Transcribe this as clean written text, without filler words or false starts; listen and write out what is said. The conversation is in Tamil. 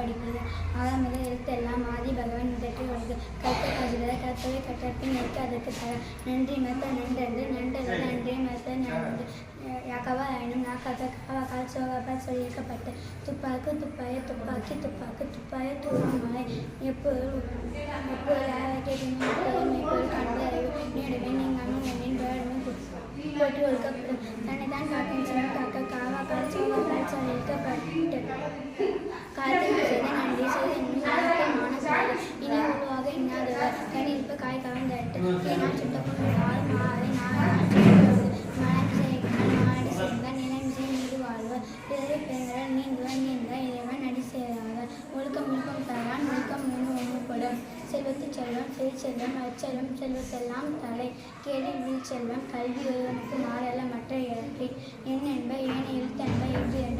படிப்பது. முதல் எழுத்தெல்லாம் ஆதி பகவான் முதற்றி ஒழுகு. கற்க காசுகிற கற்பவை கற்றப்பின் நிற்க அதற்கு தர. நன்றி மறுத்த நன்றன்று நன்றல்ல நன்றே மறுத்த நன்று. யாக்கவாயினும் நாக்காக்க காவாக்கால் சோகாப்பால் சொல்லியிருக்கப்பட்டு. துப்பாக்கு துப்பாய துப்பாக்கி துப்பாக்கு துப்பாய தூரமாலை. எப்பொருள் மெய்ப்பொருள் கண்டு அறிவு நீடுவேன் நீங்காமல் எண்ணின் வேடமும் போற்றி ஒழுக்கப்படும். தன்னைத்தான் காக்கும் சிவன் காக்க காவாக்கால் சோகாப்பால் சொல்லியிருக்கப்பட்டு. காலத்திற்கு செய்த நன்றி செய்த மானசாலை. இனி உருவாக இன்னாதவர் கணிப்பு காய் கவர்ந்தட்டு. ஏனால் சுட்டப்படும் நாள் மாலை மனம் சேர்ந்த நிலைமிசை மீது வாழ்வர். பிறரை பெருங்கடல் நீந்துவர் நீந்த இறைவன் அடி சேராவர். ஒழுக்கம் விழுப்பம் தரான் ஒழுக்கம் ஒன்றுபடும். செல்வத்து செல்வம் செல்வம் அச்செல்வம் செல்வத்தெல்லாம் தலை. கேடில் வீழ் செல்வம் கல்வி ஒருவனுக்கு மாறல்ல மற்ற இழப்பி. எண் என்ப ஏன் எழுத்தென்ப எவ்விரண்டு